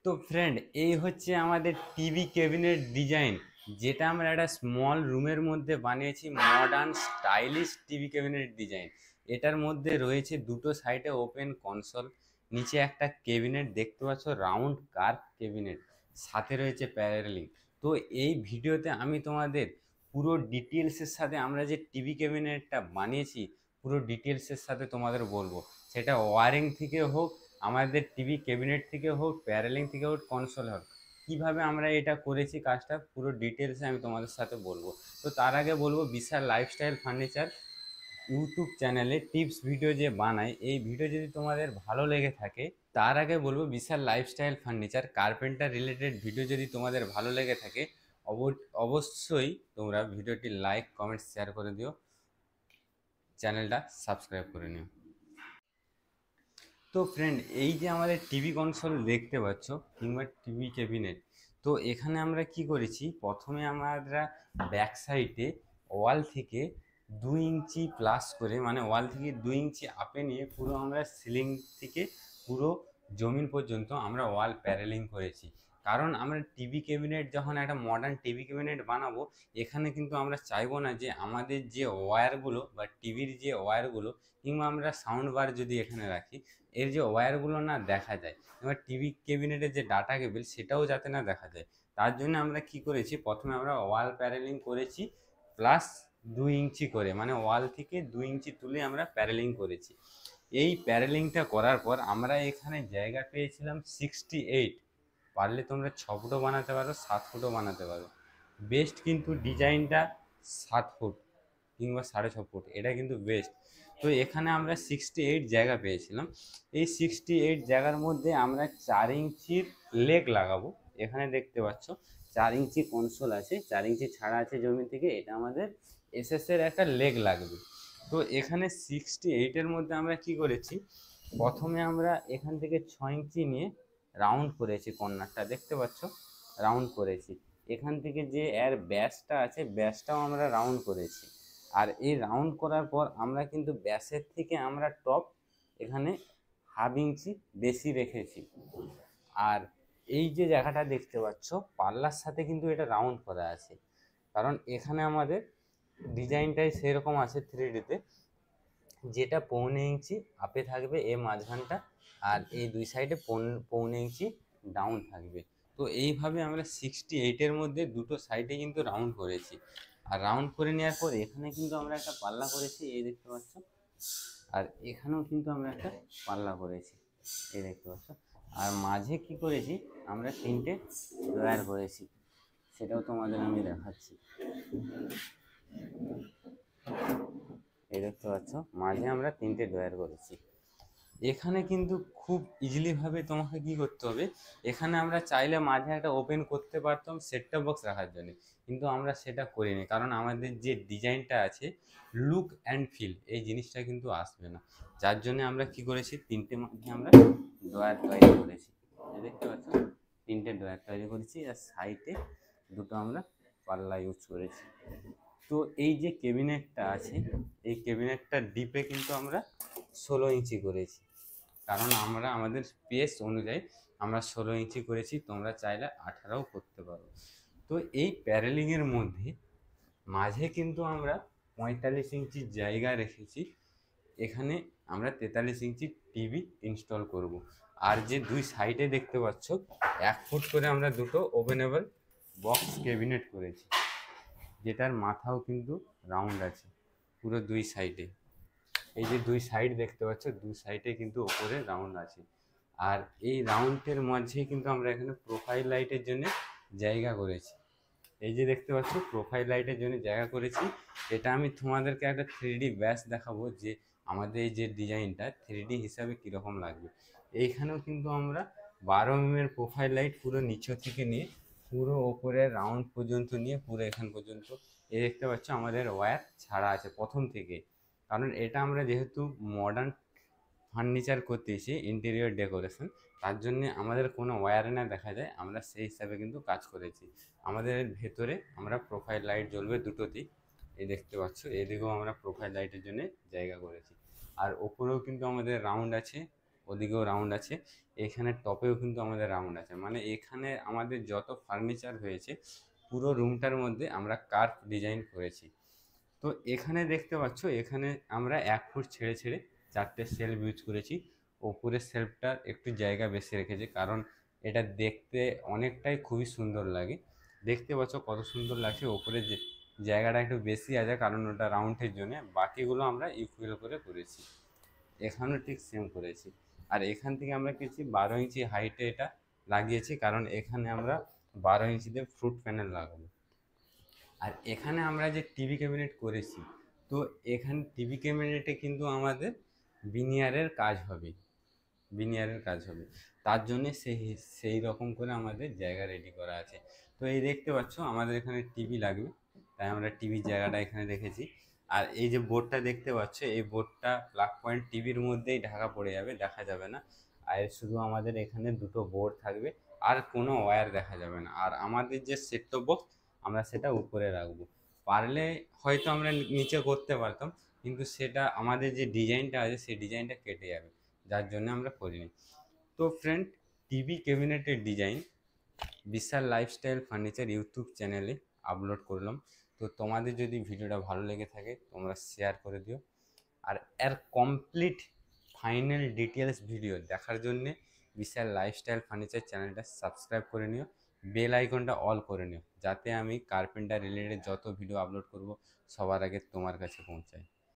তো ফ্রেন্ড, এই হচ্ছে আমাদের টিভি ক্যাবিনেট ডিজাইন, যেটা আমরা একটা স্মল রুমের মধ্যে বানিয়েছি। Modern stylish TV cabinet design. এটার মধ্যে রয়েছে দুটো সাইডে ওপেন কনসোল, নিচে একটা ক্যাবিনেট দেখতে পাচ্ছ, রাউন্ড কার্ভ ক্যাবিনেট, সাথে রয়েছে প্যারালিং। তো এই ভিডিওতে আমি তোমাদের পুরো ডিটেলসের সাথে আমরা যে টিভি ক্যাবিনেটটা বানিয়েছি পুরো ডিটেলসের সাথে তোমাদের বলবো। সেটা ওয়ারিং থেকে হোক, আমাদের টিভি ক্যাবিনেট থেকে হোক, প্যানেলিং থেকে হোক, কনসোল হোক, কীভাবে আমরা এটা করেছি কাজটা পুরো ডিটেলসে আমি তোমাদের সাথে বলবো। তো তার আগে বলবো, বিশাল লাইফস্টাইল ফার্নিচার ইউটিউব চ্যানেলে টিপস ভিডিও যে বানায়, এই ভিডিও যদি তোমাদের ভালো লেগে থাকে, তার আগে বলবো বিশাল lifestyle furniture carpenter related video যদি তোমাদের ভালো লেগে থাকে, অবশ্যই তোমরা ভিডিওটি লাইক কমেন্ট শেয়ার করে দিও, চ্যানেলটা সাবস্ক্রাইব করে নিও। তো ফ্রেন্ড, এই যে আমাদের টিভি কনসোল দেখতে পাচ্ছ কিংবা টিভি ক্যাবিনেট, তো এখানে আমরা কি করেছি, প্রথমে আমরা ব্যাক সাইডে ওয়াল থেকে 2 ইঞ্চি প্লাস করে, মানে ওয়াল থেকে 2 ইঞ্চি আপে নিয়ে পুরো আমরা সিলিং থেকে পুরো জমিন পর্যন্ত আমরা ওয়াল প্যারেলিং করেছি। কারণ আমরা টিভি ক্যাবিনেট যখন একটা মডার্ন টিভি ক্যাবিনেট বানাবো, এখানে কিন্তু আমরা চাইবো না যে আমাদের যে ওয়্যারগুলো বা টিভির যে ওয়্যারগুলো কিংবা আমরা সাউন্ড বার যদি এখানে রাখি, এর যে ওয়্যারগুলো না দেখা যায়, এবার টিভি ক্যাবিনেটের যে ডাটা কেবল সেটাও যাতে না দেখা যায়, তার জন্য আমরা কি করেছি, প্রথমে আমরা ওয়াল প্যারেলিং করেছি প্লাস 2 ইঞ্চি করে, মানে ওয়াল থেকে 2 ইঞ্চি তুলে আমরা প্যারেলিং করেছি। এই প্যারেলিংটা করার পর আমরা এখানে জায়গা পেয়েছিলাম 68। পারলে তোমরা 6 ফুটও বানাতে পারো, 7 ফুটও বানাতে পারো। বেস্ট কিন্তু ডিজাইনটা 7 ফুট কিংবা 6.5 ফুট, এটা কিন্তু বেস্ট। তো এখানে আমরা 68 জায়গা পেয়েছিলাম। এই 68 জায়গার মধ্যে আমরা 4 ইঞ্চির লেগ লাগাবো। এখানে দেখতে পাচ্ছ 4 ইঞ্চি কনসোল আছে, 4 ইঞ্চি ছাড়া আছে জমি থেকে, এটা আমাদের এসএসের একটা লেগ লাগবে। তো এখানে 68-এর মধ্যে আমরা কি করেছি, প্রথমে আমরা এখান থেকে 6 ইঞ্চি নিয়ে রাউন্ড করেছি, কর্নারটা দেখতে পাচ্ছ রাউন্ড করেছি। এখান থেকে যে এর ব্যাসটা আছে, ব্যাসটাও আমরা রাউন্ড করেছি। আর এই রাউন্ড করার পর আমরা কিন্তু ব্যাসের থেকে আমরা টপ এখানে 1/2 ইঞ্চি বেশি রেখেছি। আর এই যে জায়গাটা দেখতে পাচ্ছ, পাল্লার সাথে কিন্তু এটা রাউন্ড করা আছে, কারণ এখানে আমাদের ডিজাইনটাই সেরকম আছে 3Dতে, যেটা 1/4 ইঞ্চি আপে থাকবে এই মাঝখানটা, আর এই দুই সাইডে 1/4 ইঞ্চি ডাউন থাকবে। তো এইভাবে আমরা 68-এর মধ্যে দুটো সাইডে কিন্তু রাউন্ড করেছি। আর রাউন্ড করে নেওয়ার পর এখানে কিন্তু আমরা একটা পাল্লা করেছি, এই দেখতে পাচ্ছ, আর এখানেও কিন্তু আমরা একটা পাল্লা করেছি, এই দেখতে পাচ্ছ। আর মাঝে কি করেছি, আমরা 3টে ড্রয়ার করেছি, সেটাও তোমাদের আমি দেখাচ্ছি। এই দেখতে পাচ্ছ, মাঝে আমরা 3টে ড্রয়ার করেছি। এখানে কিন্তু খুব ইজিলি ভাবে তোমাকে কি করতে হবে, এখানে আমরা চাইলে মাঝে একটা ওপেন করতে পারতাম সেট টপ বক্স রাখার জন্য, কিন্তু আমরা সেটা করিনি, কারণ আমাদের যে ডিজাইনটা আছে লুক অ্যান্ড ফিল এই জিনিসটা কিন্তু আসবে না। যার জন্য আমরা কি করেছি, 3টে মাঝে আমরা ড্রয়ার তৈরি করেছি, দেখতে পাচ্ছ 3টে ড্রয়ার তৈরি করেছি, আর সাইডে দুটো আমরা পাল্লা ইউজ করেছি। তো এই যে ক্যাবিনেটটা আছে, এই ক্যাবিনেটটা ডিপে কিন্তু আমরা 16 ইঞ্চি করেছি, কারণ আমরা আমাদের স্পেস অনুযায়ী আমরা 16 ইঞ্চি করেছি, তোমরা চাইলে 18ও করতে পারো। তো এই প্যারেলিংয়ের মধ্যে মাঝে কিন্তু আমরা 45 ইঞ্চি জায়গা রেখেছি, এখানে আমরা 43 ইঞ্চি টিভি ইনস্টল করব। আর যে দুই সাইডে দেখতে পাচ্ছ 1 ফুট করে আমরা দুটো ওপেনেবল বক্স ক্যাবিনেট করেছি, যেটার মাথাও কিন্তু রাউন্ড আছে পুরো দুই সাইডে। এই যে দুই সাইড দেখতে পাচ্ছ, দুই সাইডে কিন্তু ওপরে রাউন্ড আছে। আর এই রাউন্ডের মাঝে কিন্তু আমরা এখানে প্রোফাইল লাইটের জন্য জায়গা করেছি, এই যে দেখতে পাচ্ছ প্রোফাইল লাইটের জন্য জায়গা করেছি। এটা আমি তোমাদেরকে একটা 3D ব্যাস দেখাবো, যে আমাদের এই যে ডিজাইনটা 3D হিসাবে কীরকম লাগবে। এইখানেও কিন্তু আমরা 12 mm প্রোফাইল লাইট পুরো নিচে থেকে নিয়ে পুরো ওপরে রাউন্ড পর্যন্ত নিয়ে পুরো এখান পর্যন্ত, এই দেখতে পাচ্ছ আমাদের ওয়্যার ছাড়া আছে প্রথম থেকে। কারণ এটা আমরা যেহেতু মডার্ন ফার্নিচার করতেছি, ইন্টেরিয়র ডেকোরেশন, তার জন্য আমাদের কোনো ওয়্যারে না দেখা যায়, আমরা সেই হিসাবে কিন্তু কাজ করেছি। আমাদের ভেতরে আমরা প্রোফাইল লাইট জ্বলবে দুটোতেই, এই দেখতে পাচ্ছ, এদিকেও আমরা প্রোফাইল লাইটের জন্য জায়গা করেছি। আর ওপরেও কিন্তু আমাদের রাউন্ড আছে, ওদিকেও রাউন্ড আছে, এখানে টপেও কিন্তু আমাদের রাউন্ড আছে। মানে এখানে আমাদের যত ফার্নিচার হয়েছে পুরো রুমটার মধ্যে আমরা কার্ভ ডিজাইন করেছি। তো এখানে দেখতে পাচ্ছ, এখানে আমরা 1 ফুট ছেড়ে ছেড়ে 4টে সেলফ ইউজ করেছি। ওপরের সেলফটার একটু জায়গা বেশি রেখেছি, কারণ এটা দেখতে অনেকটাই খুবই সুন্দর লাগে। দেখতে পাচ্ছ কত সুন্দর লাগছে, ওপরে যে জায়গাটা একটু বেশি আছে কারণ ওটা রাউন্ডের জন্য। বাকিগুলো আমরা ইকুয়াল করে করেছি, এখানেও ঠিক সেম করেছি। আর এখান থেকে আমরা কিছু 12 ইঞ্চি হাইটে এটা লাগিয়েছি, কারণ এখানে আমরা 12 ইঞ্চিতে ফ্রুট প্যানেল লাগাবো। আর এখানে আমরা যে টিভি ক্যাবিনেট করেছি, তো এখানে টিভি ক্যাবিনেটে কিন্তু আমাদের বিনিয়ারের কাজ হবে, বিনিয়ারের কাজ হবে। তার জন্যে সেই রকম করে আমাদের জায়গা রেডি করা আছে। তো এই দেখতে পাচ্ছ আমাদের এখানে টিভি লাগবে, তাই আমরা টিভির জায়গাটা এখানে রেখেছি। আর এই যে বোর্ডটা দেখতে পাচ্ছ, এই বোর্ডটা প্লাগ পয়েন্ট টিভির মধ্যেই ঢাকা পড়ে যাবে, দেখা যাবে না। আর শুধু আমাদের এখানে দুটো বোর্ড থাকবে, আর কোনো ওয়্যার দেখা যাবে না। আর আমাদের যে সেট টপ বক্স আমরা সেটা উপরে রাখবো। পারলে হয়তো আমরা নিচে করতে পারতাম, কিন্তু সেটা আমাদের যে ডিজাইনটা আছে সেই ডিজাইনটা কেটে যাবে, যার জন্য আমরা করিনি। তো ফ্রেন্ড, টিভি ক্যাবিনেটের ডিজাইন বিশাল লাইফস্টাইল ফার্নিচার ইউটিউব চ্যানেলে আপলোড করলাম। তো তোমাদের যদি ভিডিওটা ভালো লেগে থাকে তোমরা শেয়ার করে দিও। আর এর কমপ্লিট ফাইনাল ডিটেলস ভিডিও দেখার জন্যে বিশাল লাইফস্টাইল ফার্নিচার চ্যানেলটা সাবস্ক্রাইব করে নিও, বেল আইকনটা অল করে নিও, যাতে আমি কার্পেন্টার রিলেটেড যত ভিডিও আপলোড করব সবার আগে তোমার কাছে পৌঁছায়।